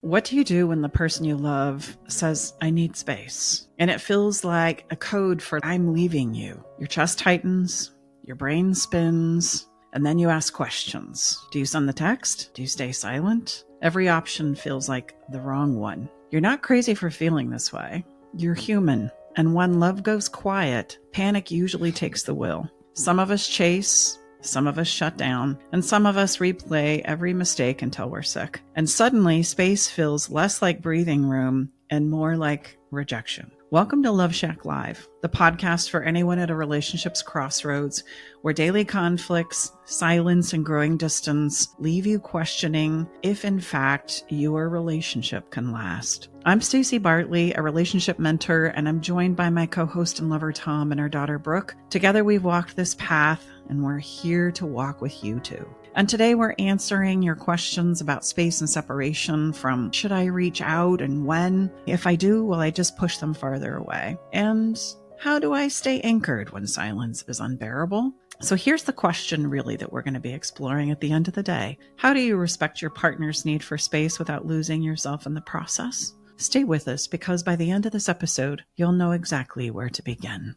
What do you do when the person you love says, I need space? And it feels like a code for I'm leaving you. Your chest tightens, your brain spins, and then you ask questions. Do you send the text? Do you stay silent? Every option feels like the wrong one. You're not crazy for feeling this way. You're human. And when love goes quiet, panic usually takes the wheel. Some of us chase, some of us shut down, and some of us replay every mistake until we're sick. And suddenly, space feels less like breathing room and more like rejection. Welcome to Love Shack Live, the podcast for anyone at a relationship's crossroads, where daily conflicts, silence, and growing distance leave you questioning if, in fact, your relationship can last. I'm Staci Bartley, a relationship mentor, and I'm joined by my co-host and lover, Tom, and our daughter, Brooke. Together, we've walked this path, and we're here to walk with you, too. And today we're answering your questions about space and separation, from should I reach out and when? If I do, will I just push them farther away? And how do I stay anchored when silence is unbearable? So here's the question really that we're going to be exploring at the end of the day. How do you respect your partner's need for space without losing yourself in the process? Stay with us, because by the end of this episode, you'll know exactly where to begin.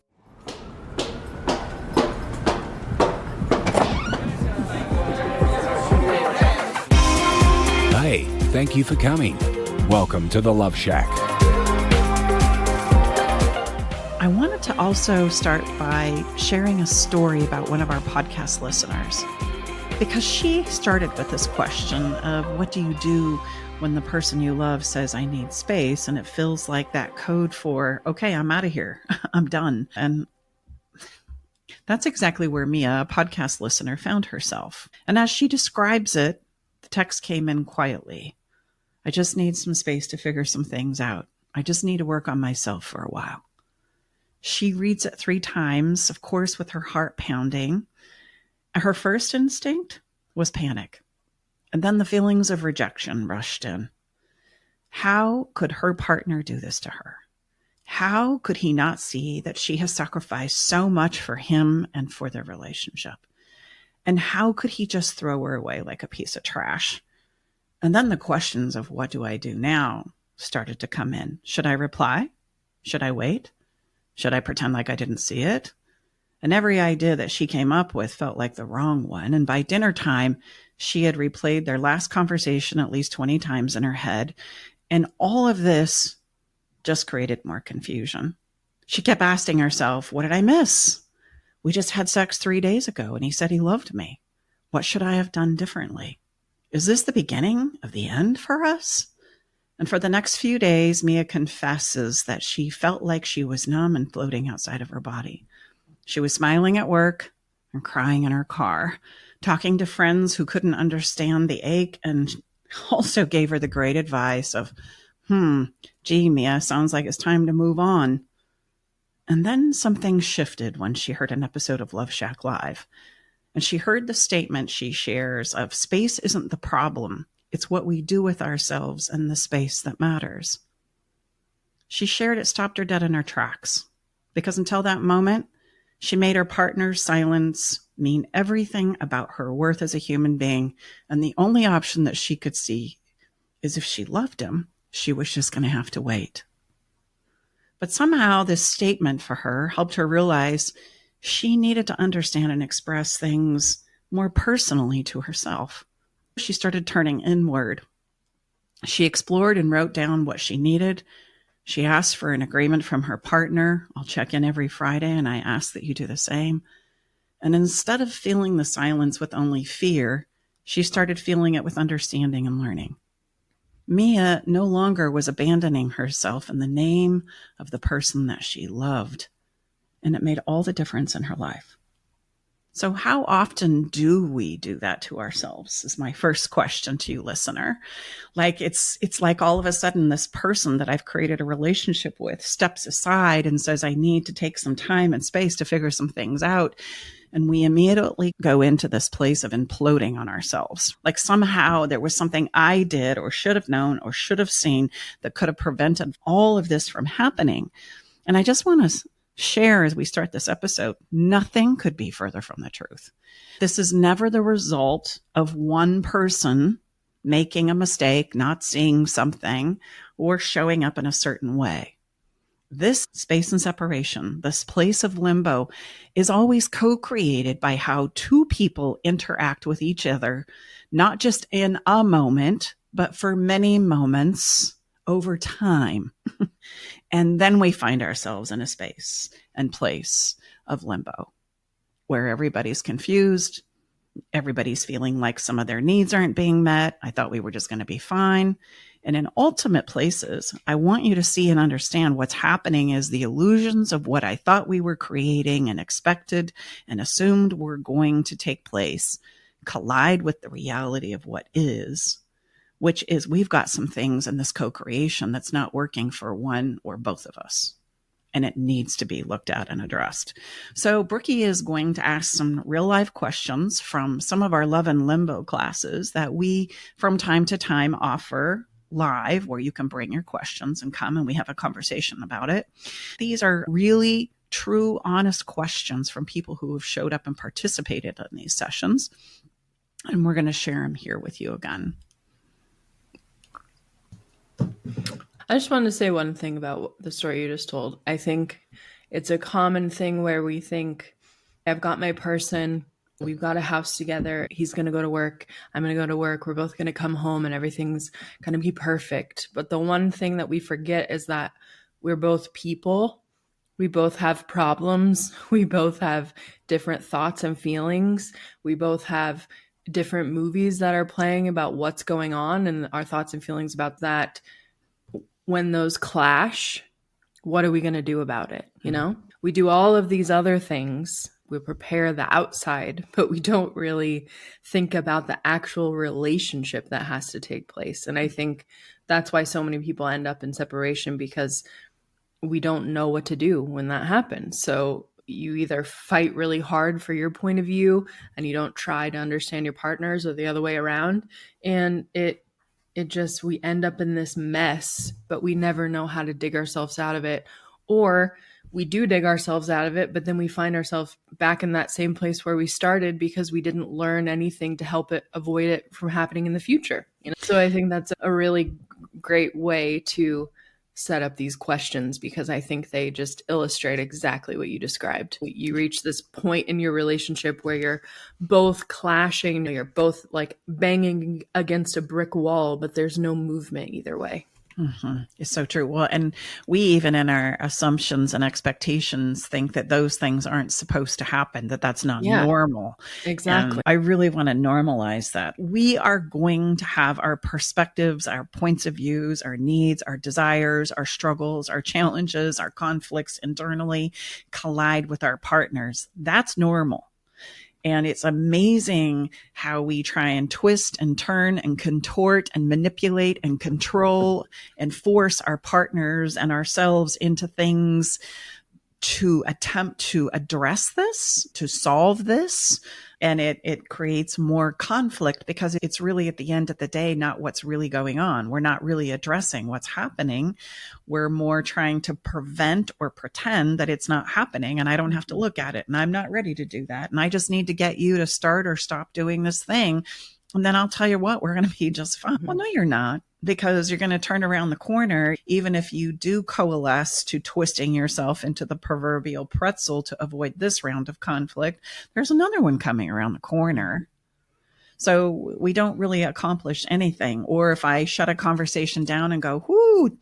Hey, thank you for coming. Welcome to the Love Shack. I wanted to also start by sharing a story about one of our podcast listeners, because she started with this question of what do you do when the person you love says, I need space, and it feels like that code for, okay, I'm out of here. I'm done. And that's exactly where Mia, a podcast listener, found herself. And as she describes it, the text came in quietly. I just need some space to figure some things out. I just need to work on myself for a while. She reads it 3 times, of course, with her heart pounding. Her first instinct was panic. And then the feelings of rejection rushed in. How could her partner do this to her? How could he not see that she has sacrificed so much for him and for their relationship? And how could he just throw her away like a piece of trash? And then the questions of what do I do now started to come in. Should I reply? Should I wait? Should I pretend like I didn't see it? And every idea that she came up with felt like the wrong one. And by dinner time, she had replayed their last conversation at least 20 times in her head. And all of this just created more confusion. She kept asking herself, what did I miss? We just had sex 3 days ago and he said he loved me. What should I have done differently? Is this the beginning of the end for us? And for the next few days, Mia confesses that she felt like she was numb and floating outside of her body. She was smiling at work and crying in her car, talking to friends who couldn't understand the ache, and also gave her the great advice of, gee, Mia, sounds like it's time to move on. And then something shifted when she heard an episode of Love Shack Live. And she heard the statement she shares of space isn't the problem. It's what we do with ourselves and the space that matters. She shared it stopped her dead in her tracks, because until that moment, she made her partner's silence mean everything about her worth as a human being. And the only option that she could see is if she loved him, she was just going to have to wait. But somehow this statement for her helped her realize she needed to understand and express things more personally to herself. She started turning inward. She explored and wrote down what she needed. She asked for an agreement from her partner. I'll check in every Friday, and I ask that you do the same. And instead of feeling the silence with only fear, she started feeling it with understanding and learning. Mia no longer was abandoning herself in the name of the person that she loved, and it made all the difference in her life. So how often do we do that to ourselves is my first question to you, listener. Like it's like all of a sudden this person that I've created a relationship with steps aside and says, I need to take some time and space to figure some things out. And we immediately go into this place of imploding on ourselves. Like somehow there was something I did or should have known or should have seen that could have prevented all of this from happening. And I just want to share as we start this episode, nothing could be further from the truth. This is never the result of one person making a mistake, not seeing something, or showing up in a certain way. This space and separation, this place of limbo, is always co-created by how two people interact with each other, not just in a moment, but for many moments over time. And then we find ourselves in a space and place of limbo where everybody's confused. Everybody's feeling like some of their needs aren't being met. I thought we were just going to be fine. And in ultimate places, I want you to see and understand what's happening is the illusions of what I thought we were creating and expected and assumed were going to take place collide with the reality of what is, which is we've got some things in this co-creation that's not working for one or both of us. And it needs to be looked at and addressed. So Brookie is going to ask some real life questions from some of our Love and Limbo classes that we from time to time offer live, where you can bring your questions and come and we have a conversation about it. These are really true, honest questions from people who have showed up and participated in these sessions. And we're going to share them here with you again. I just wanted to say one thing about the story you just told. I think it's a common thing where we think, I've got my person, we've got a house together, he's going to go to work, I'm going to go to work, we're both going to come home and everything's going to be perfect. But the one thing that we forget is that we're both people. We both have problems. We both have different thoughts and feelings. We both have different movies that are playing about what's going on and our thoughts and feelings about that. When those clash, what are we going to do about it? You know, we do all of these other things. We prepare the outside, but we don't really think about the actual relationship that has to take place. And I think that's why so many people end up in separation, because we don't know what to do when that happens. So you either fight really hard for your point of view and you don't try to understand your partners, or the other way around. And we end up in this mess, but we never know how to dig ourselves out of it. Or we do dig ourselves out of it, but then we find ourselves back in that same place where we started because we didn't learn anything to help it avoid it from happening in the future. You know? So I think that's a really great way to set up these questions, because I think they just illustrate exactly what you described. You reach this point in your relationship where you're both clashing, you're both like banging against a brick wall, but there's no movement either way. Mm-hmm. It's so true. Well, and we even in our assumptions and expectations think that those things aren't supposed to happen, that that's not normal. Exactly. And I really want to normalize that. We are going to have our perspectives, our points of views, our needs, our desires, our struggles, our challenges, our conflicts internally collide with our partners. That's normal. And it's amazing how we try and twist and turn and contort and manipulate and control and force our partners and ourselves into things to attempt to address this, to solve this. And it creates more conflict, because it's really at the end of the day, not what's really going on. We're not really addressing what's happening. We're more trying to prevent or pretend that it's not happening, and I don't have to look at it, and I'm not ready to do that. And I just need to get you to start or stop doing this thing. And then I'll tell you what, we're going to be just fine. Well, no, you're not, because you're going to turn around the corner. Even if you do coalesce to twisting yourself into the proverbial pretzel to avoid this round of conflict, there's another one coming around the corner. So we don't really accomplish anything. Or if I shut a conversation down and go, whoo,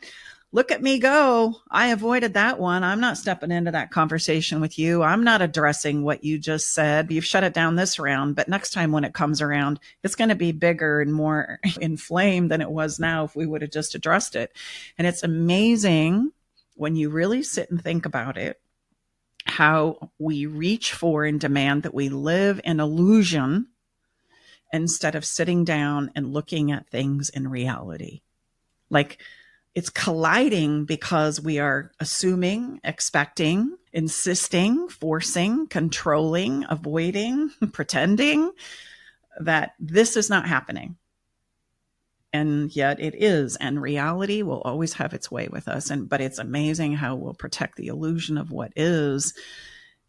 look at me go. I avoided that one. I'm not stepping into that conversation with you. I'm not addressing what you just said. You've shut it down this round, but next time when it comes around, it's going to be bigger and more inflamed than it was now if we would have just addressed it. And it's amazing when you really sit and think about it, how we reach for and demand that we live in illusion instead of sitting down and looking at things in reality. Like, it's colliding because we are assuming, expecting, insisting, forcing, controlling, avoiding, pretending that this is not happening. And yet it is. And reality will always have its way with us. But it's amazing how we'll protect the illusion of what is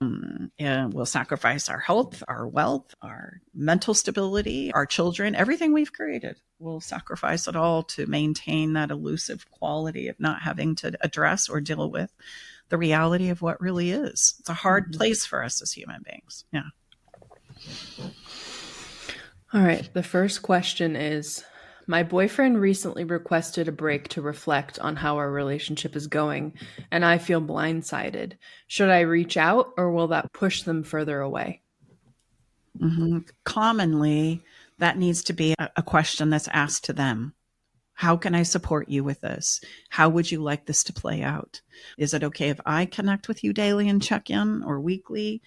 And we'll sacrifice our health, our wealth, our mental stability, our children, everything we've created. We'll sacrifice it all to maintain that elusive quality of not having to address or deal with the reality of what really is. It's a hard place for us as human beings. Yeah. All right. The first question is, my boyfriend recently requested a break to reflect on how our relationship is going, and I feel blindsided. Should I reach out, or will that push them further away? Commonly, that needs to be a question that's asked to them. How can I support you with this? How would you like this to play out? Is it okay if I connect with you daily and check in, or weekly?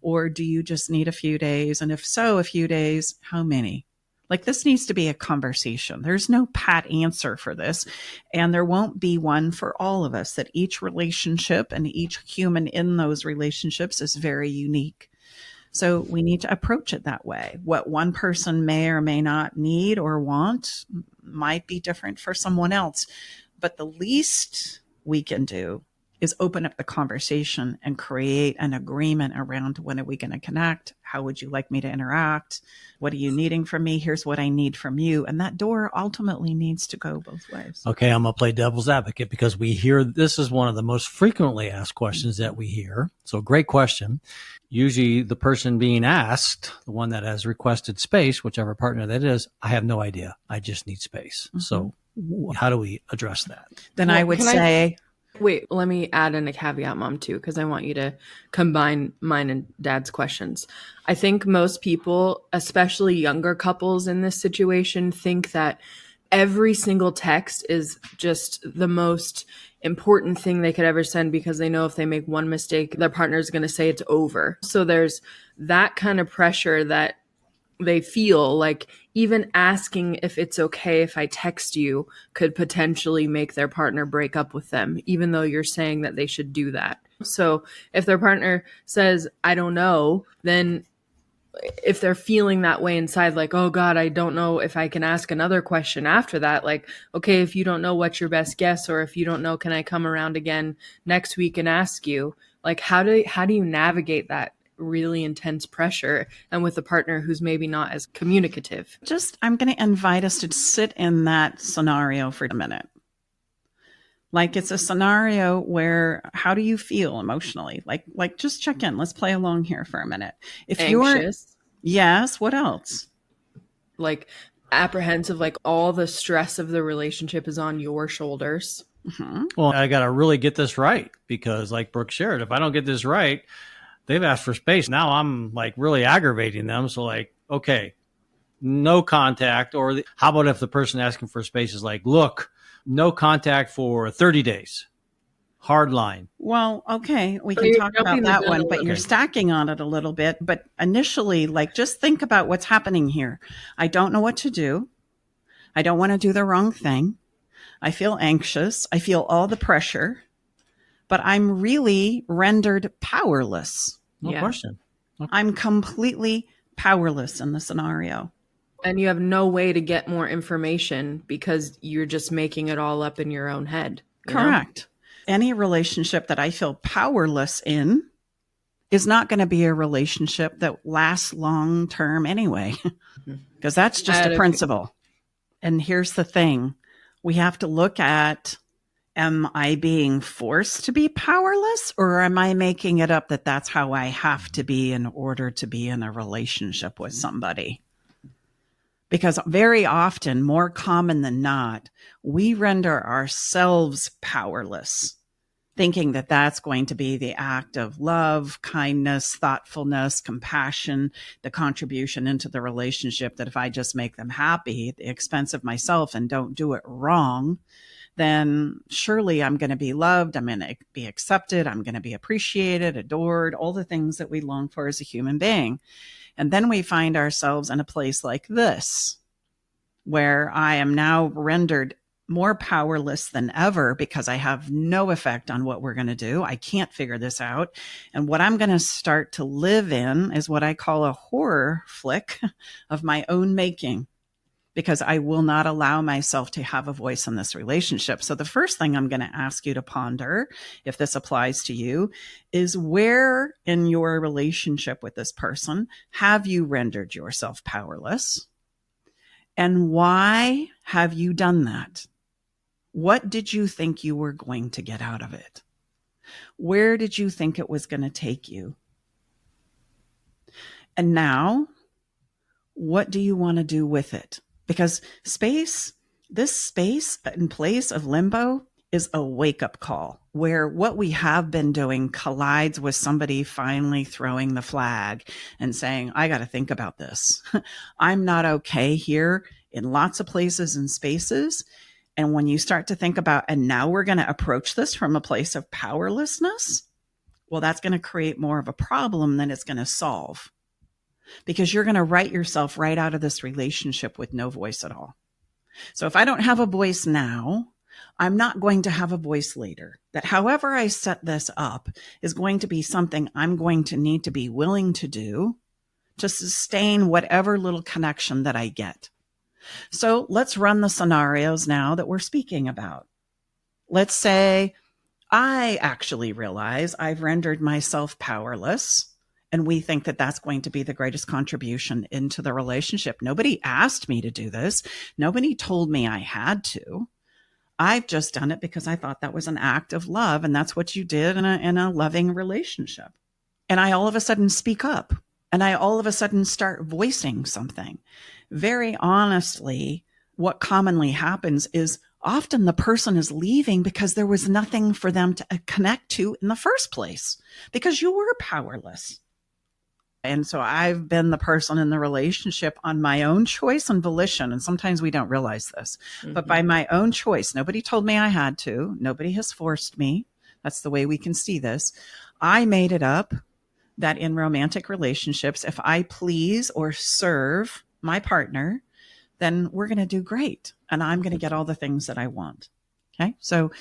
Or do you just need a few days? And if so, a few days, how many? Like, this needs to be a conversation. There's no pat answer for this. And there won't be one for all of us. That each relationship and each human in those relationships is very unique. So we need to approach it that way. What one person may or may not need or want might be different for someone else. But the least we can do is open up the conversation and create an agreement around, when are we going to connect? How would you like me to interact? What are you needing from me? Here's what I need from you. And that door ultimately needs to go both ways. Okay, I'm going to play devil's advocate, because we hear this is one of the most frequently asked questions that we hear. So great question. Usually the person being asked, the one that has requested space, whichever partner that is, I have no idea. I just need space. So how do we address that? Then I would say... Wait, let me add in a caveat, Mom, too, because I want you to combine mine and Dad's questions. I think most people, especially younger couples in this situation, think that every single text is just the most important thing they could ever send, because they know if they make one mistake, their partner is going to say it's over. So there's that kind of pressure that they feel like even asking if it's okay if I text you could potentially make their partner break up with them, even though you're saying that they should do that. So if their partner says, I don't know, then if they're feeling that way inside, like, oh God, I don't know if I can ask another question after that. Like, okay, if you don't know, what's your best guess? Or if you don't know, can I come around again next week and ask you? Like, how do you navigate that really intense pressure, and with a partner who's maybe not as communicative? I'm going to invite us to sit in that scenario for a minute. Like, it's a scenario where, how do you feel emotionally? Like just check in. Let's play along here for a minute. If Anxious. Yes. What else? Like apprehensive, like all the stress of the relationship is on your shoulders. Mm-hmm. Well, I got to really get this right, because like Brooke shared, if I don't get this right, they've asked for space. Now I'm like really aggravating them. So like, okay, no contact. Or how about if the person asking for space is like, look, no contact for 30 days. Hard line. Well, okay, we can talk about that one, but you're stacking on it a little bit. But initially, like, just think about what's happening here. I don't know what to do. I don't want to do the wrong thing. I feel anxious. I feel all the pressure, but I'm really rendered powerless. No question. Okay. I'm completely powerless in the scenario. And you have no way to get more information because you're just making it all up in your own head. Correct. Any relationship that I feel powerless in is not going to be a relationship that lasts long term anyway, because that's just a principle. And here's the thing. We have to look at, am I being forced to be powerless, or am I making it up that that's how I have to be in order to be in a relationship with somebody? Because very often, more common than not, we render ourselves powerless, thinking that that's going to be the act of love, kindness, thoughtfulness, compassion, the contribution into the relationship, that if I just make them happy at the expense of myself and don't do it wrong, then surely I'm going to be loved, I'm going to be accepted, I'm going to be appreciated, adored, all the things that we long for as a human being. And then we find ourselves in a place like this, where I am now rendered more powerless than ever because I have no effect on what we're going to do. I can't figure this out. And what I'm going to start to live in is what I call a horror flick of my own making. because I will not allow myself to have a voice in this relationship. So the first thing I'm going to ask you to ponder, if this applies to you, is where in your relationship with this person have you rendered yourself powerless? And why have you done that? What did you think you were going to get out of it? Where did you think it was going to take you? And now, what do you want to do with it? Because this space and place of limbo is a wake-up call where what we have been doing collides with somebody finally throwing the flag and saying, I got to think about this. I'm not okay here in lots of places and spaces. And when you start to think about, and now we're going to approach this from a place of powerlessness, well, that's going to create more of a problem than it's going to solve, because you're going to write yourself right out of this relationship with no voice at all. So if I don't have a voice now, I'm not going to have a voice later. That however I set this up is going to be something I'm going to need to be willing to do to sustain whatever little connection that I get. So let's run the scenarios now that we're speaking about. Let's say I actually realize I've rendered myself powerless, and we think that that's going to be the greatest contribution into the relationship. Nobody asked me to do this. Nobody told me I had to. I've just done it because I thought that was an act of love, and that's what you did in a loving relationship. And I all of a sudden speak up, and I all of a sudden start voicing something. Very honestly, what commonly happens is often the person is leaving because there was nothing for them to connect to in the first place, because you were powerless. And so I've been the person in the relationship on my own choice and volition. And sometimes we don't realize this, but by my own choice. Nobody told me I had to. Nobody has forced me. That's the way we can see this. I made it up that in romantic relationships, if I please or serve my partner, then we're going to do great. And I'm going to get all the things that I want. Okay. So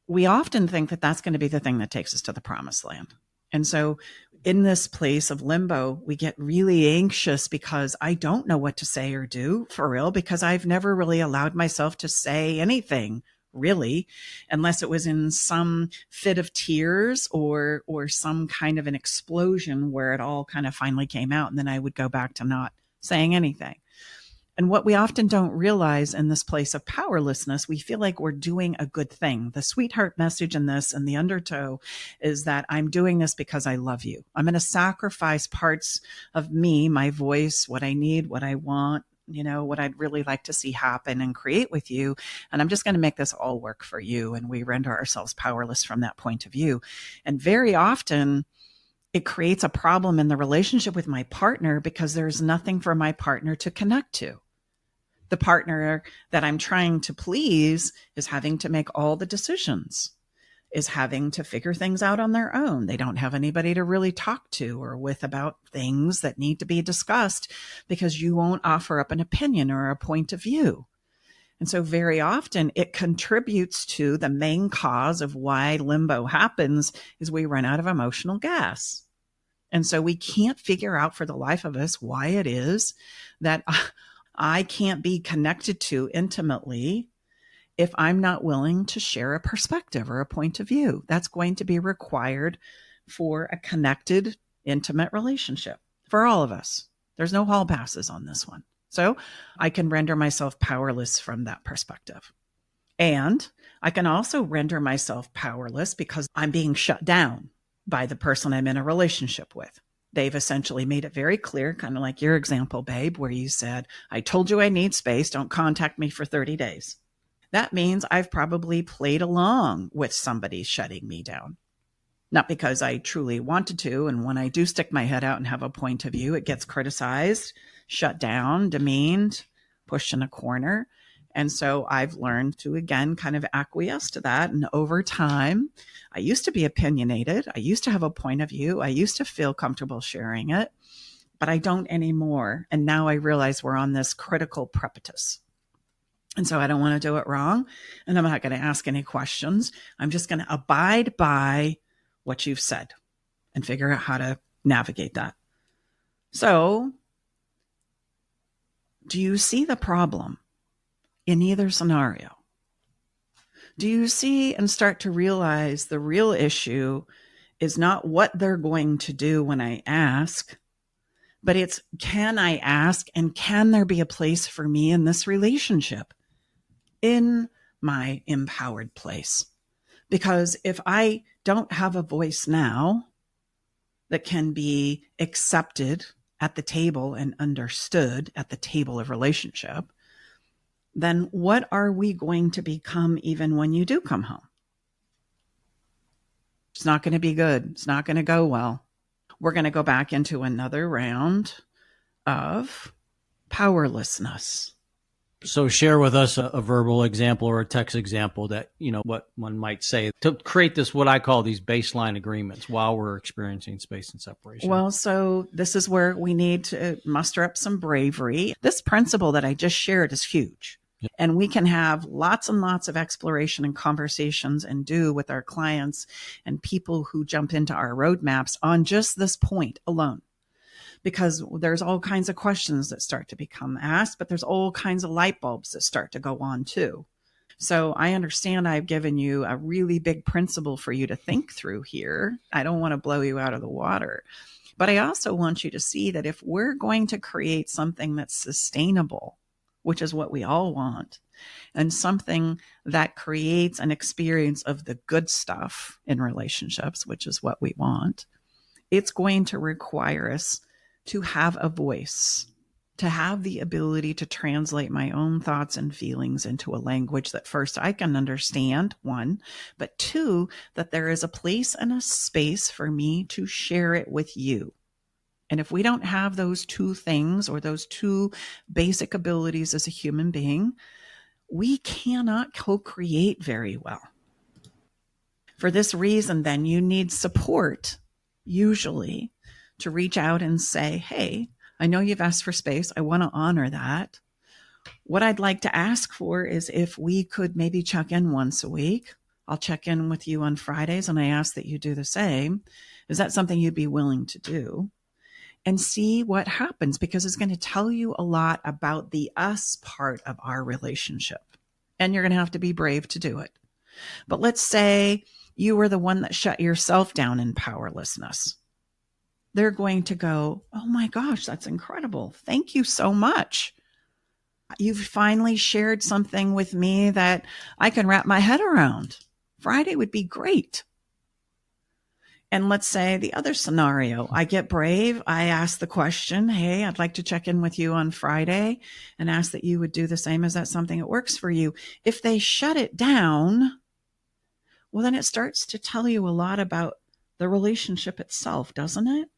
we often think that that's going to be the thing that takes us to the promised land. And so in this place of limbo, we get really anxious because I don't know what to say or do for real, because I've never really allowed myself to say anything really, unless it was in some fit of tears or some kind of an explosion where it all kind of finally came out. And then I would go back to not saying anything. And what we often don't realize in this place of powerlessness, we feel like we're doing a good thing. The sweetheart message in this and the undertow is that I'm doing this because I love you. I'm going to sacrifice parts of me, my voice, what I need, what I want, what I'd really like to see happen and create with you. And I'm just going to make this all work for you. And we render ourselves powerless from that point of view. And very often, it creates a problem in the relationship with my partner because there's nothing for my partner to connect to. The partner that I'm trying to please is having to make all the decisions, is having to figure things out on their own. They don't have anybody to really talk to or with about things that need to be discussed because you won't offer up an opinion or a point of view. And so very often it contributes to the main cause of why limbo happens is we run out of emotional gas. And so we can't figure out for the life of us why it is that I can't be connected to intimately if I'm not willing to share a perspective or a point of view. That's going to be required for a connected, intimate relationship for all of us. There's no hall passes on this one. So I can render myself powerless from that perspective. And I can also render myself powerless because I'm being shut down by the person I'm in a relationship with. They've essentially made it very clear, kind of like your example, babe, where you said, I told you I need space. Don't contact me for 30 days. That means I've probably played along with somebody shutting me down. Not because I truly wanted to. And when I do stick my head out and have a point of view, it gets criticized, shut down, demeaned, pushed in a corner. And so I've learned to, again, kind of acquiesce to that. And over time, I used to be opinionated. I used to have a point of view. I used to feel comfortable sharing it, but I don't anymore. And now I realize we're on this critical precipice. And so I don't want to do it wrong. And I'm not going to ask any questions. I'm just going to abide by what you've said and figure out how to navigate that. So Do you see the problem in either scenario? Do you see and start to realize the real issue is not what they're going to do when I ask, but it's, can I ask, and can there be a place for me in this relationship, in my empowered place? Because if I don't have a voice now that can be accepted at the table and understood at the table of relationship, then what are we going to become even when you do come home? It's not going to be good. It's not going to go well. We're going to go back into another round of powerlessness. So share with us a verbal example or a text example that, what one might say to create this, what I call these baseline agreements while we're experiencing space and separation. Well, so this is where we need to muster up some bravery. This principle that I just shared is huge. Yeah. And we can have lots and lots of exploration and conversations and do with our clients and people who jump into our roadmaps on just this point alone. Because there's all kinds of questions that start to become asked, but there's all kinds of light bulbs that start to go on too. So I understand I've given you a really big principle for you to think through here. I don't want to blow you out of the water, but I also want you to see that if we're going to create something that's sustainable, which is what we all want, and something that creates an experience of the good stuff in relationships, which is what we want, it's going to require us to have a voice, to have the ability to translate my own thoughts and feelings into a language that first I can understand, one, but two, that there is a place and a space for me to share it with you. And if we don't have those two things or those two basic abilities as a human being, we cannot co-create very well. For this reason, then, you need support, usually, to reach out and say, hey, I know you've asked for space. I want to honor that. What I'd like to ask for is if we could maybe check in once a week. I'll check in with you on Fridays, and I ask that you do the same. Is that something you'd be willing to do? And see what happens, because it's going to tell you a lot about the us part of our relationship. And you're going to have to be brave to do it. But let's say you were the one that shut yourself down in powerlessness. They're going to go, oh my gosh, that's incredible. Thank you so much. You've finally shared something with me that I can wrap my head around. Friday would be great. And let's say the other scenario, I get brave. I ask the question, hey, I'd like to check in with you on Friday and ask that you would do the same. Is that something that works for you? If they shut it down, well, then it starts to tell you a lot about the relationship itself, doesn't it?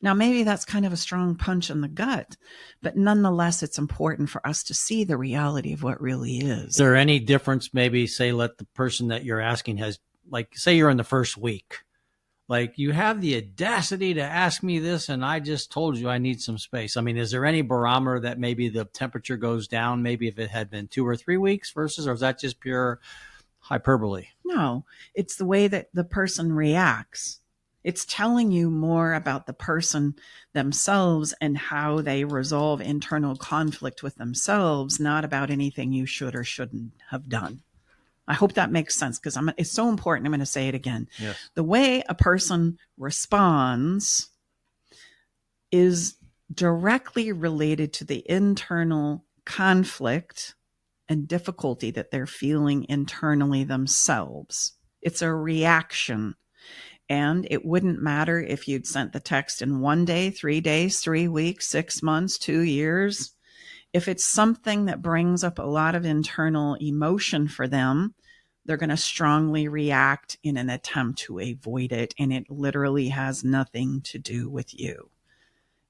Now, maybe that's kind of a strong punch in the gut, but nonetheless, it's important for us to see the reality of what really is. Is there any difference, maybe, say, let the person that you're asking has, like, say you're in the first week, like, you have the audacity to ask me this, and I just told you I need some space. I mean, is there any barometer that maybe the temperature goes down, maybe if it had been 2 or 3 weeks versus, or is that just pure hyperbole? No, it's the way that the person reacts. It's telling you more about the person themselves and how they resolve internal conflict with themselves, not about anything you should or shouldn't have done. I hope that makes sense, because it's so important. I'm going to say it again. Yes. The way a person responds is directly related to the internal conflict and difficulty that they're feeling internally themselves. It's a reaction. And it wouldn't matter if you'd sent the text in 1 day, 3 days, 3 weeks, 6 months, 2 years. If it's something that brings up a lot of internal emotion for them, they're going to strongly react in an attempt to avoid it. And it literally has nothing to do with you.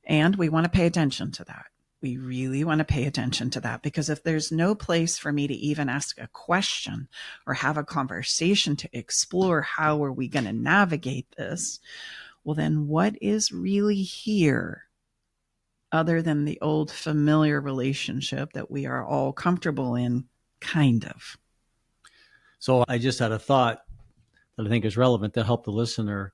And we want to pay attention to that. We really want to pay attention to that, because if there's no place for me to even ask a question or have a conversation to explore how are we going to navigate this, well, then what is really here other than the old familiar relationship that we are all comfortable in, kind of? So I just had a thought that I think is relevant to help the listener.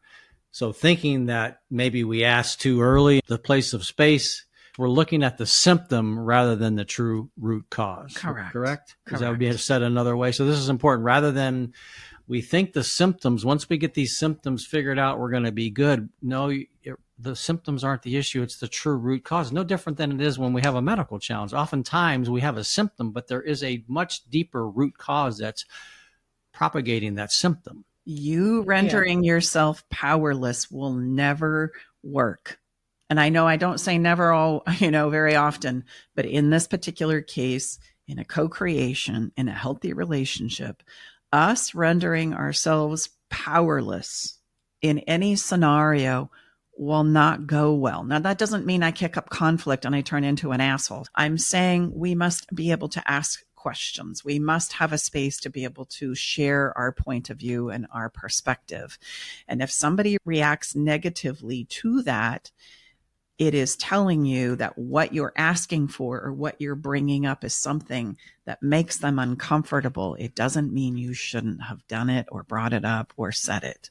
So thinking that maybe we asked too early, the place of space, we're looking at the symptom rather than the true root cause. Correct? Because that would be said another way. So this is important. Rather than we think the symptoms, once we get these symptoms figured out, we're going to be good. No, the symptoms aren't the issue. It's the true root cause. No different than it is when we have a medical challenge. Oftentimes we have a symptom, but there is a much deeper root cause that's propagating that symptom. You rendering yourself powerless will never work. And I know I don't say never very often, but in this particular case, in a co-creation, in a healthy relationship, us rendering ourselves powerless in any scenario will not go well. Now, that doesn't mean I kick up conflict and I turn into an asshole. I'm saying we must be able to ask questions. We must have a space to be able to share our point of view and our perspective. And if somebody reacts negatively to that, it is telling you that what you're asking for or what you're bringing up is something that makes them uncomfortable. It doesn't mean you shouldn't have done it or brought it up or said it.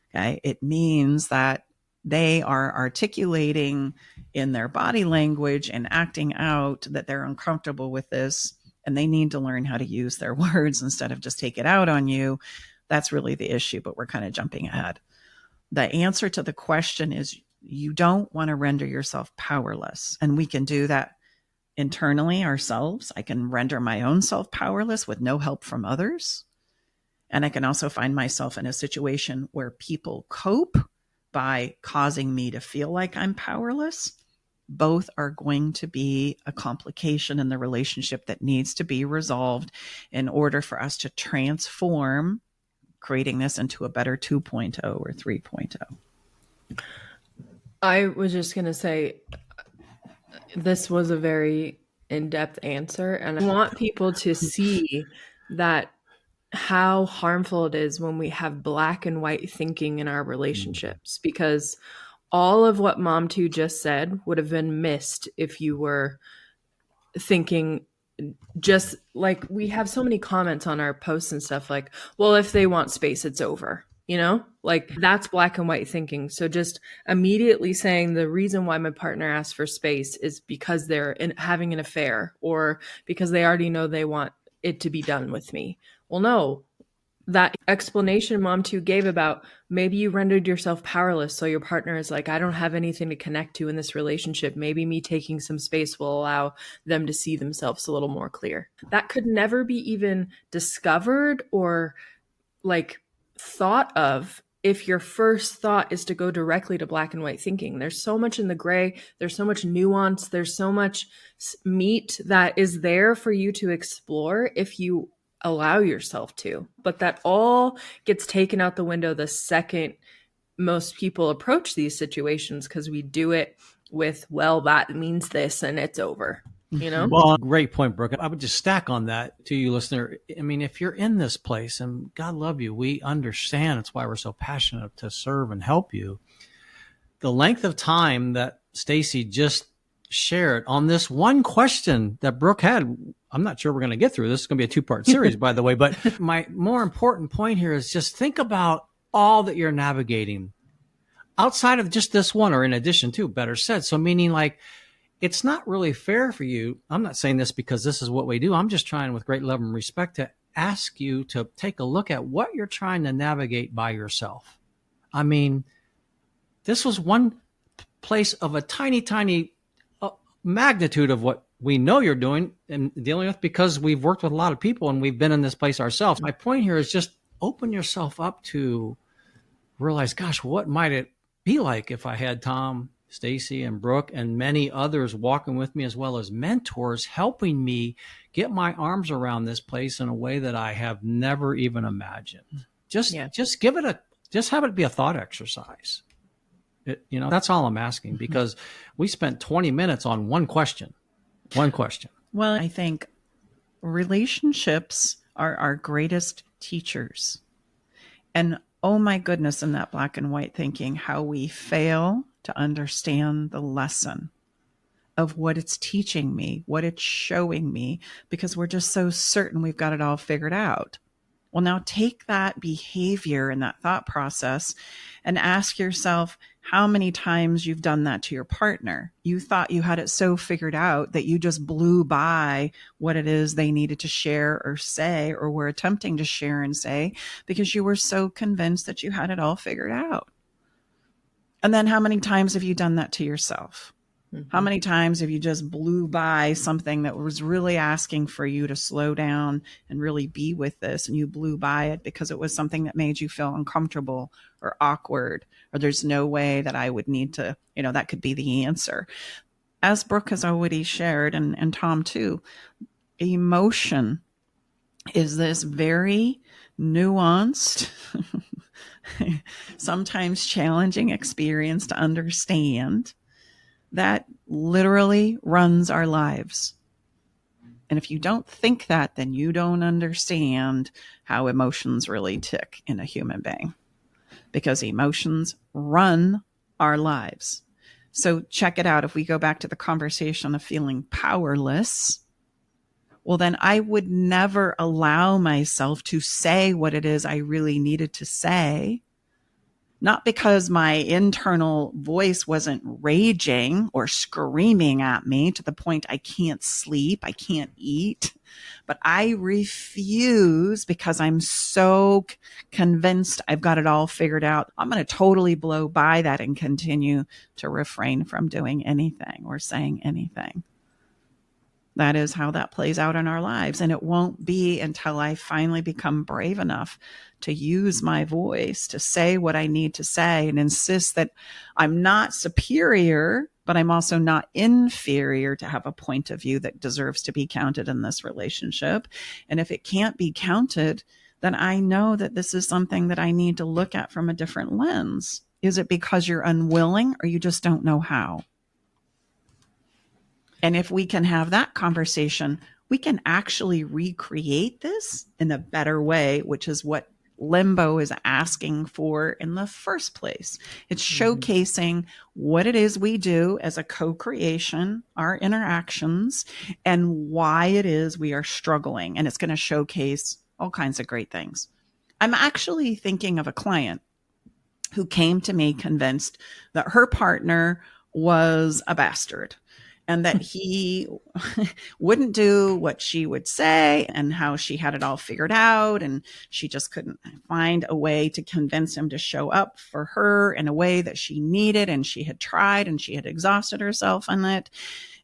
Okay. It means that they are articulating in their body language and acting out that they're uncomfortable with this, and they need to learn how to use their words instead of just take it out on you. That's really the issue, but we're kind of jumping ahead. The answer to the question is you don't want to render yourself powerless. And we can do that internally ourselves. I can render my own self powerless with no help from others. And I can also find myself in a situation where people cope by causing me to feel like I'm powerless. Both are going to be a complication in the relationship that needs to be resolved in order for us to transform, creating this into a better 2.0 or 3.0. I was just going to say, this was a very in-depth answer, and I want people to see that how harmful it is when we have black and white thinking in our relationships, because all of what Mom 2 just said would have been missed if you were thinking just like we have so many comments on our posts and stuff like, well, if they want space, it's over. Like that's black and white thinking. So just immediately saying the reason why my partner asks for space is because they're having an affair or because they already know they want it to be done with me. Well, no, that explanation Mom 2 gave about maybe you rendered yourself powerless. So your partner is like, I don't have anything to connect to in this relationship. Maybe me taking some space will allow them to see themselves a little more clear. That could never be even discovered or like thought of if your first thought is to go directly to black and white thinking. There's so much in the gray, there's so much nuance, there's so much meat that is there for you to explore if you allow yourself to. But that all gets taken out the window the second most people approach these situations, because we do it with, well, that means this and it's over. Well, great point, Brooke. I would just stack on that to you, listener. I mean, if you're in this place, and God love you, we understand. It's why we're so passionate to serve and help you. The length of time that Staci just shared on this one question that Brooke had, I'm not sure we're going to get through. This is going to be a 2-part series, by the way. But my more important point here is just think about all that you're navigating outside of just this one, or in addition to, better said. So meaning like, it's not really fair for you. I'm not saying this because this is what we do. I'm just trying with great love and respect to ask you to take a look at what you're trying to navigate by yourself. I mean, this was one place of a tiny, tiny magnitude of what we know you're doing and dealing with, because we've worked with a lot of people and we've been in this place ourselves. My point here is just open yourself up to realize, gosh, what might it be like if I had Tom, Staci, and Brooke, and many others walking with me, as well as mentors helping me get my arms around this place in a way that I have never even imagined. Just give it just have it be a thought exercise. That's all I'm asking, because we spent 20 minutes on one question. Well, I think relationships are our greatest teachers. And oh my goodness, in that black and white thinking, how we fail to understand the lesson of what it's teaching me, what it's showing me, because we're just so certain we've got it all figured out. Well, now take that behavior and that thought process and ask yourself how many times you've done that to your partner. You thought you had it so figured out that you just blew by what it is they needed to share or say, or were attempting to share and say, because you were so convinced that you had it all figured out. And then how many times have you done that to yourself? How many times have you just blew by something that was really asking for you to slow down and really be with this, and you blew by it because it was something that made you feel uncomfortable or awkward, or there's no way that I would need to, that could be the answer. As Brooke has already shared, and Tom too, emotion is this very nuanced, sometimes challenging experience to understand that literally runs our lives. And if you don't think that, then you don't understand how emotions really tick in a human being, because emotions run our lives. So check it out. If we go back to the conversation of feeling powerless, well, then I would never allow myself to say what it is I really needed to say. Not because my internal voice wasn't raging or screaming at me to the point I can't sleep, I can't eat, but I refuse because I'm so convinced I've got it all figured out. I'm going to totally blow by that and continue to refrain from doing anything or saying anything. That is how that plays out in our lives. And it won't be until I finally become brave enough to use my voice to say what I need to say and insist that I'm not superior, but I'm also not inferior to have a point of view that deserves to be counted in this relationship. And if it can't be counted, then I know that this is something that I need to look at from a different lens. Is it because you're unwilling, or you just don't know how? And if we can have that conversation, we can actually recreate this in a better way, which is what limbo is asking for in the first place. It's showcasing what it is we do as a co-creation, our interactions, and why it is we are struggling. And it's going to showcase all kinds of great things. I'm actually thinking of a client who came to me convinced that her partner was a bastard, and that he wouldn't do what she would say, and how she had it all figured out. And she just couldn't find a way to convince him to show up for her in a way that she needed. And she had tried and she had exhausted herself in it.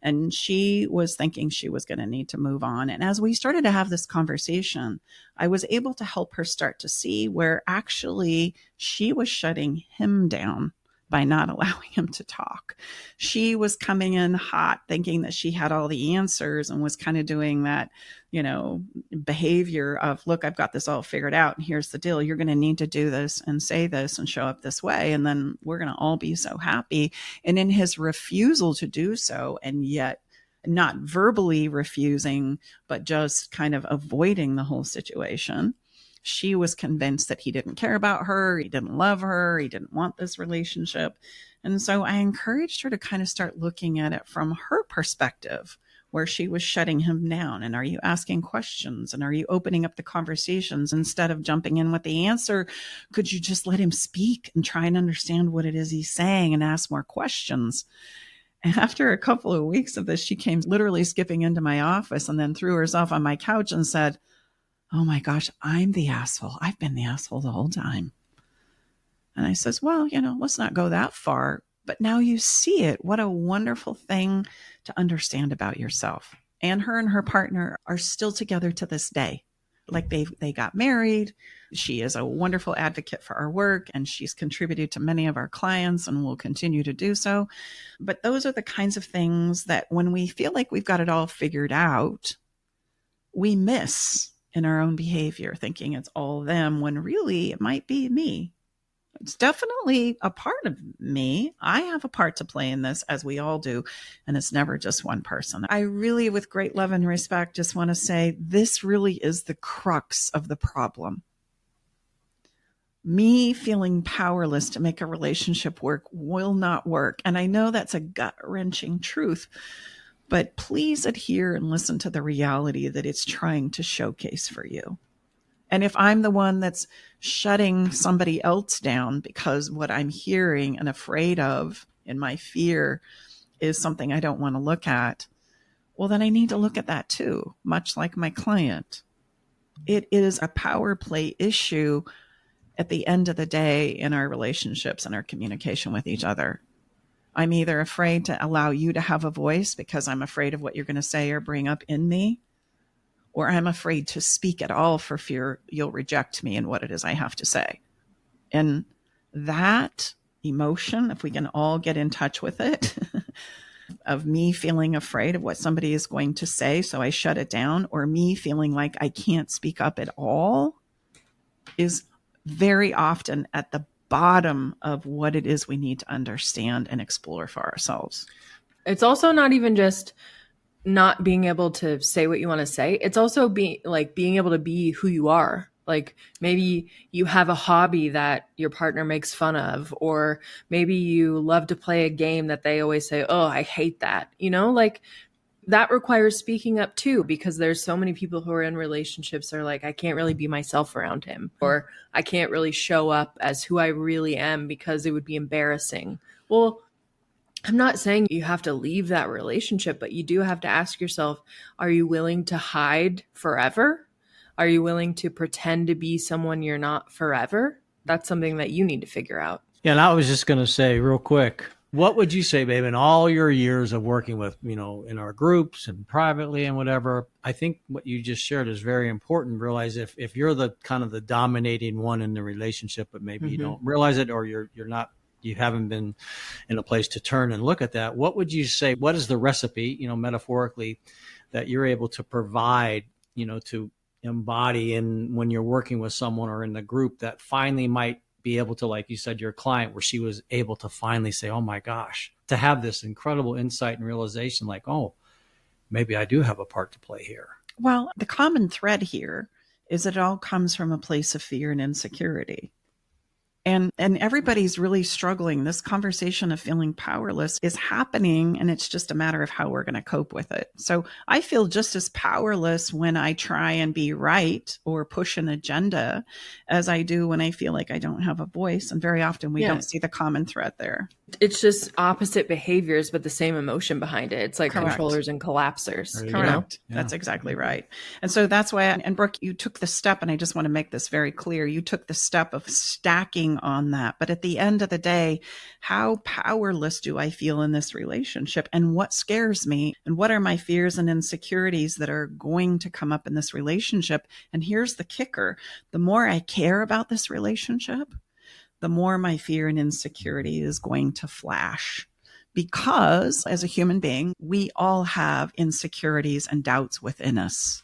And she was thinking she was going to need to move on. And as we started to have this conversation, I was able to help her start to see where actually she was shutting him down by not allowing him to talk. She was coming in hot, thinking that she had all the answers, and was kind of doing that, behavior of, look, I've got this all figured out. And here's the deal. You're going to need to do this and say this and show up this way. And then we're going to all be so happy. And in his refusal to do so, and yet not verbally refusing, but just kind of avoiding the whole situation, she was convinced that he didn't care about her, he didn't love her, he didn't want this relationship. And so I encouraged her to kind of start looking at it from her perspective, where she was shutting him down. And are you asking questions? And are you opening up the conversations instead of jumping in with the answer? Could you just let him speak and try and understand what it is he's saying and ask more questions? And after a couple of weeks of this, she came literally skipping into my office and then threw herself on my couch and said, "Oh my gosh, I'm the asshole. I've been the asshole the whole time." And I says, well, let's not go that far. But now you see it. What a wonderful thing to understand about yourself. And her partner are still together to this day. Like they got married. She is a wonderful advocate for our work, and she's contributed to many of our clients and will continue to do so. But those are the kinds of things that when we feel like we've got it all figured out, we miss in our own behavior, thinking it's all them, when really it might be me. It's definitely a part of me. I have a part to play in this, as we all do. And it's never just one person. I really, with great love and respect, just want to say this really is the crux of the problem. Me feeling powerless to make a relationship work will not work. And I know that's a gut-wrenching truth, but please adhere and listen to the reality that it's trying to showcase for you. And if I'm the one that's shutting somebody else down because what I'm hearing and afraid of in my fear is something I don't want to look at, well, then I need to look at that too, much like my client. It is a power play issue at the end of the day in our relationships and our communication with each other. I'm either afraid to allow you to have a voice because I'm afraid of what you're going to say or bring up in me, or I'm afraid to speak at all for fear you'll reject me and what it is I have to say. And that emotion, if we can all get in touch with it, of me feeling afraid of what somebody is going to say, so I shut it down, or me feeling like I can't speak up at all, is very often at the bottom of what it is we need to understand and explore for ourselves. It's also not even just not being able to say what you want to say. It's also being able to be who you are. Like maybe you have a hobby that your partner makes fun of, or maybe you love to play a game that they always say, oh, I hate that. Like that requires speaking up too, because there's so many people who are in relationships that are like, I can't really be myself around him, or I can't really show up as who I really am because it would be embarrassing. Well, I'm not saying you have to leave that relationship, but you do have to ask yourself, are you willing to hide forever? Are you willing to pretend to be someone you're not forever? That's something that you need to figure out. Yeah, and I was just going to say real quick, what would you say, babe, in all your years of working with, in our groups and privately and whatever, I think what you just shared is very important. Realize if you're the kind of the dominating one in the relationship, but maybe you don't realize it, or you haven't been in a place to turn and look at that. What would you say? What is the recipe, metaphorically, that you're able to provide, to embody in when you're working with someone or in the group that finally might be able to, like you said, your client, where she was able to finally say, oh my gosh, to have this incredible insight and realization like, oh, maybe I do have a part to play here. Well, the common thread here is it all comes from a place of fear and insecurity. And everybody's really struggling. This conversation of feeling powerless is happening, and it's just a matter of how we're going to cope with it. So I feel just as powerless when I try and be right or push an agenda as I do when I feel like I don't have a voice. And very often we don't see the common thread there. It's just opposite behaviors, but the same emotion behind it. It's like Correct. Controllers and collapsers. Correct. Yeah. That's exactly right. And so that's why, and Brooke, you took the step, and I just want to make this very clear. You took the step of stacking on that. But at the end of the day, how powerless do I feel in this relationship? And what scares me? And what are my fears and insecurities that are going to come up in this relationship? And here's the kicker. The more I care about this relationship, the more my fear and insecurity is going to flash. Because as a human being, we all have insecurities and doubts within us.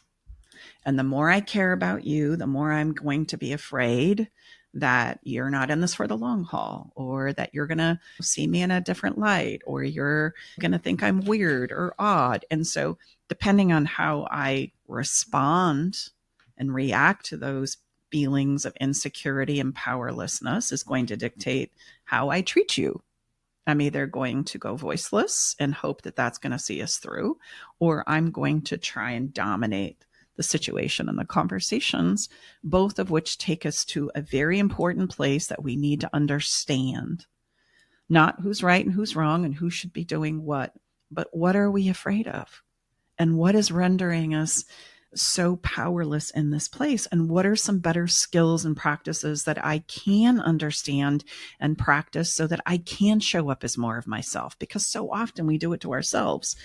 And the more I care about you, the more I'm going to be afraid that you're not in this for the long haul, or that you're going to see me in a different light, or you're going to think I'm weird or odd. And so depending on how I respond and react to those feelings of insecurity and powerlessness is going to dictate how I treat you. I'm either going to go voiceless and hope that that's going to see us through, or I'm going to try and dominate the situation and the conversations, both of which take us to a very important place that we need to understand. Not who's right and who's wrong and who should be doing what, but what are we afraid of? And what is rendering us so powerless in this place? And what are some better skills and practices that I can understand and practice so that I can show up as more of myself? Because so often we do it to ourselves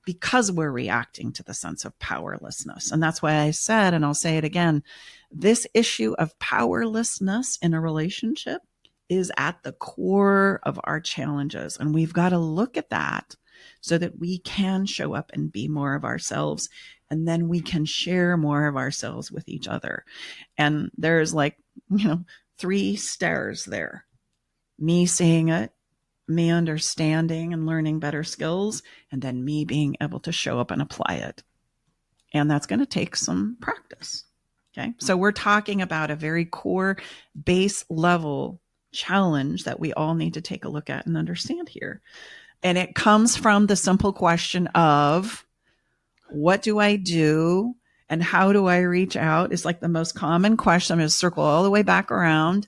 because we're reacting to the sense of powerlessness. And that's why I said, and I'll say it again, this issue of powerlessness in a relationship is at the core of our challenges. And we've got to look at that so that we can show up and be more of ourselves. And then we can share more of ourselves with each other. And there's 3 stairs there. Me seeing it, me understanding and learning better skills, and then me being able to show up and apply it. And that's going to take some practice. Okay. So we're talking about a very core base level challenge that we all need to take a look at and understand here. And it comes from the simple question of, what do I do And how do I reach out is like the most common question. I'm going to circle all the way back around.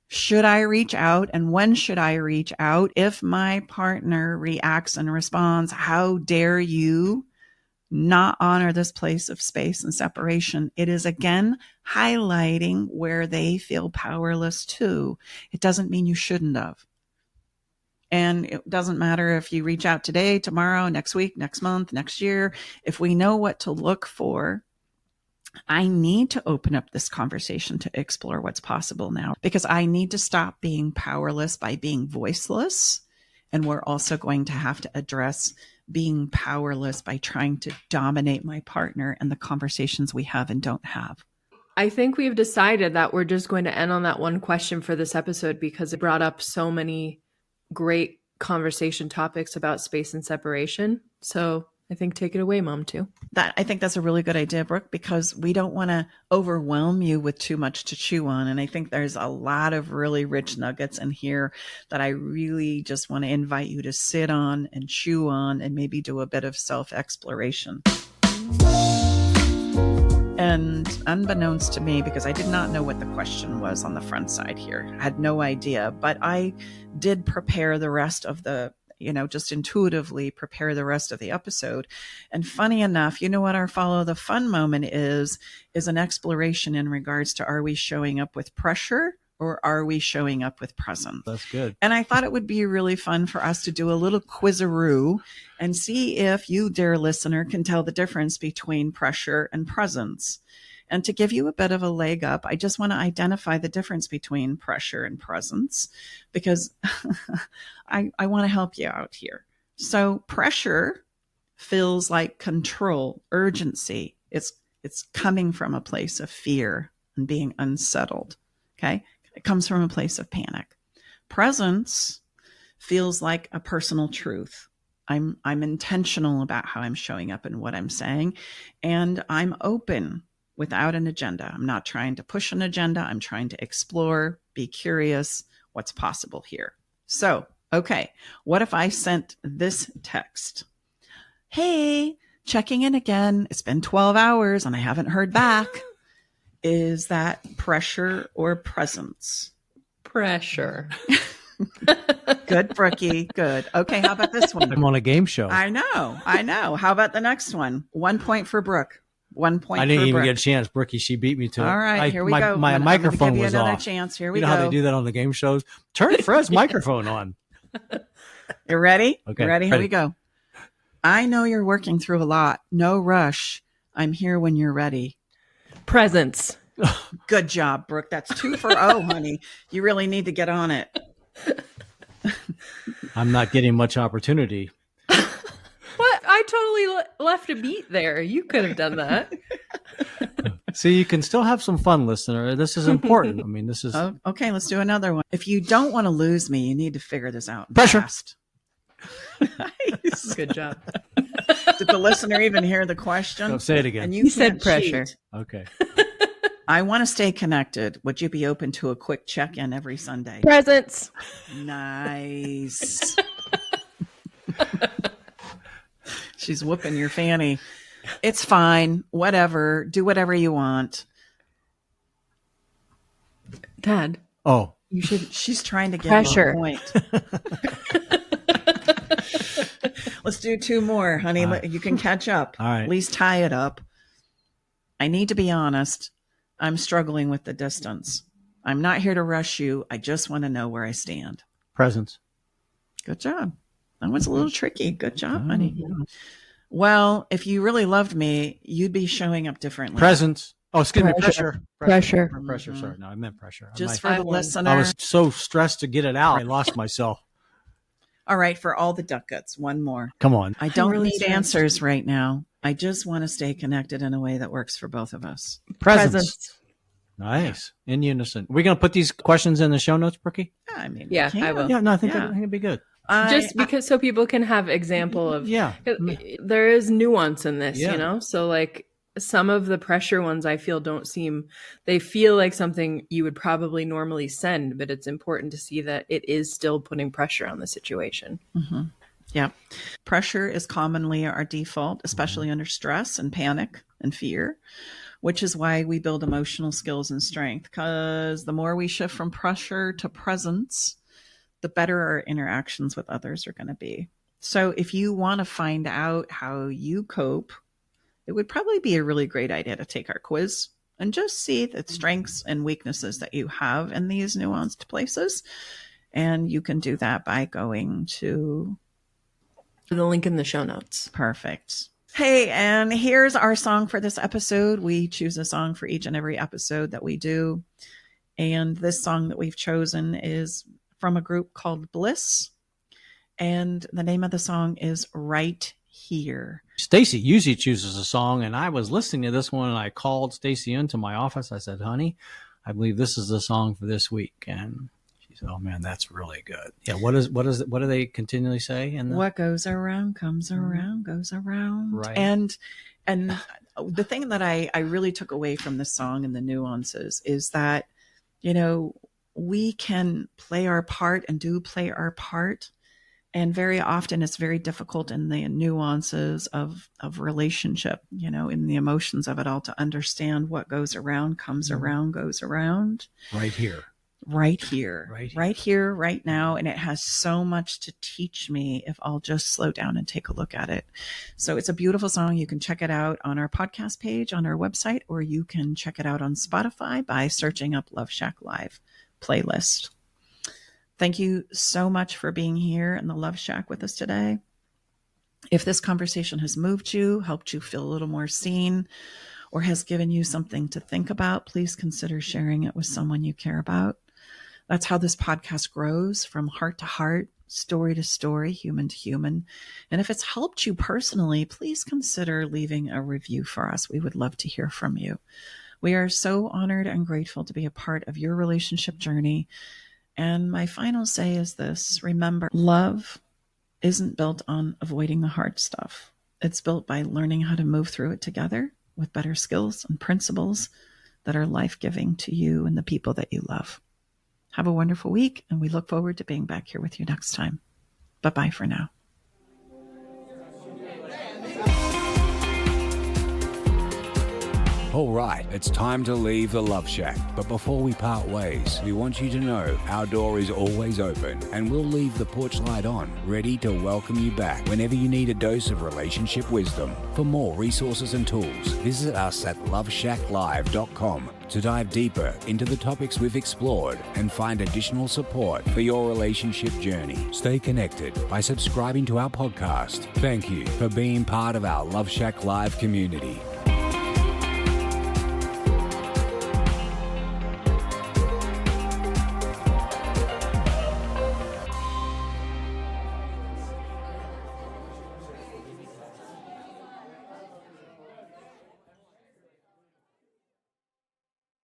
Should I reach out, and when should I reach out? If my partner reacts and responds, how dare you not honor this place of space and separation? It is again highlighting where they feel powerless too. It doesn't mean you shouldn't have. And it doesn't matter if you reach out today, tomorrow, next week, next month, next year. If we know what to look for, I need to open up this conversation to explore what's possible now, because I need to stop being powerless by being voiceless. And we're also going to have to address being powerless by trying to dominate my partner and the conversations we have and don't have. I think we've decided that we're just going to end on that one question for this episode, because it brought up so many great conversation topics about space and separation. So I think take it away, Mom, too. I think that's a really good idea, Brooke, because we don't want to overwhelm you with too much to chew on. And I think there's a lot of really rich nuggets in here that I really just want to invite you to sit on and chew on and maybe do a bit of self-exploration. And unbeknownst to me, because I did not know what the question was on the front side here, I had no idea, but I did prepare the rest of the just intuitively prepare the rest of the episode. And funny enough, you know what our follow the fun moment is an exploration in regards to, are we showing up with pressure or are we showing up with presence? That's good. And I thought it would be really fun for us to do a little quizaroo and see if you, dear listener, can tell the difference between pressure and presence. And to give you a bit of a leg up, I just want to identify the difference between pressure and presence, because I want to help you out here. So pressure feels like control, urgency. It's coming from a place of fear and being unsettled. Okay. It comes from a place of panic. Presence feels like a personal truth. I'm intentional about how I'm showing up and what I'm saying, and I'm open without an agenda. I'm not trying to push an agenda. I'm trying to explore, be curious, what's possible here. So, okay, what if I sent this text? Hey, checking in again. It's been 12 hours and I haven't heard back. Is that pressure or presence? Pressure. Good, Brookie. Good. Okay, how about this one? I'm on a game show. I know. How about the next one? 1 point for Brooke. 1 point. I didn't for even Brooke. get a chance. Brookie, she beat me to it. All right, here we go. My I'm microphone give you was another off. chance. Here we you know go. how they do that on the game shows? Turn Fred's microphone on. You ready? Okay. You ready? Here we go. I know you're working through a lot. No rush. I'm here when you're ready. Presence. Good job, Brooke. That's 2 for 0, honey. You really need to get on it. I'm not getting much opportunity. What? I totally left a beat there. You could have done that. See, you can still have some fun, listener. This is important. I mean, this is... Oh, okay, let's do another one. If you don't want to lose me, you need to figure this out Pressure. fast. Nice. Good job. Did the listener even hear the question? No, say it again. And You said can't pressure. cheat. Okay. I want to stay connected. Would you be open to a quick check-in every Sunday? Presence. Nice. She's whooping your fanny. It's fine. Whatever. Do whatever you want. Dad. Oh. You should. She's trying to get Pressure. a point. Let's do 2 more, honey. All right. You can catch up. All right. At least tie it up. I need to be honest. I'm struggling with the distance. I'm not here to rush you. I just want to know where I stand. Presence. Good job. That was a little tricky. Good job, honey. Well, if you really loved me, you'd be showing up differently. Presence. Oh, excuse me. Pressure. Pressure. Pressure. Sorry. No, I meant pressure. Just I for the won. listener. I was so stressed to get it out. I lost myself. All right, for all the duck guts, 1 more. Come on. I don't really need stressed. answers right now. I just want to stay connected in a way that works for both of us. Presence. Nice. In unison. We're going to put these questions in the show notes, Brookie? Yeah, I mean, Yeah, we can. I will. Yeah, no, I think Yeah. it'd be good. Just because so people can have example of Yeah. there is nuance in this, Yeah. you know? So like some of the pressure ones I feel they feel like something you would probably normally send, but it's important to see that it is still putting pressure on the situation. Mm-hmm. Yeah. Pressure is commonly our default, especially under stress and panic and fear, which is why we build emotional skills and strength, because the more we shift from pressure to presence, the better our interactions with others are going to be. So if you want to find out how you cope, it would probably be a really great idea to take our quiz and just see the strengths and weaknesses that you have in these nuanced places. And you can do that by going to the link in the show notes. Perfect. Hey, and here's our song for this episode. We choose a song for each and every episode that we do. And this song that we've chosen is from a group called Bliss. And the name of the song is Right Here. Staci usually chooses a song, and I was listening to this one, and I called Staci into my office. I said, honey, I believe this is the song for this week. And she said, oh man, that's really good. Yeah. What do they continually say? What goes around comes around, goes around. Right. And the thing that I really took away from this song and the nuances is that, we can play our part and do play our part. And very often it's very difficult in the nuances of relationship, in the emotions of it all, to understand what goes around, comes around, goes around. Right here. Right here, right now. And it has so much to teach me if I'll just slow down and take a look at it. So it's a beautiful song. You can check it out on our podcast page on our website, or you can check it out on Spotify by searching up Love Shack Live playlist. Thank you so much for being here in the Love Shack with us today. If this conversation has moved you, helped you feel a little more seen, or has given you something to think about, please consider sharing it with someone you care about. That's how this podcast grows, from heart to heart, story to story, human to human. And if it's helped you personally, please consider leaving a review for us. We would love to hear from you. We are so honored and grateful to be a part of your relationship journey. And my final say is this: remember, love isn't built on avoiding the hard stuff. It's built by learning how to move through it together with better skills and principles that are life-giving to you and the people that you love. Have a wonderful week, and we look forward to being back here with you next time. Bye-bye for now. All right, it's time to leave the Love Shack. But before we part ways, we want you to know our door is always open, and we'll leave the porch light on, ready to welcome you back whenever you need a dose of relationship wisdom. For more resources and tools, visit us at loveshacklive.com to dive deeper into the topics we've explored and find additional support for your relationship journey. Stay connected by subscribing to our podcast. Thank you for being part of our Love Shack Live community.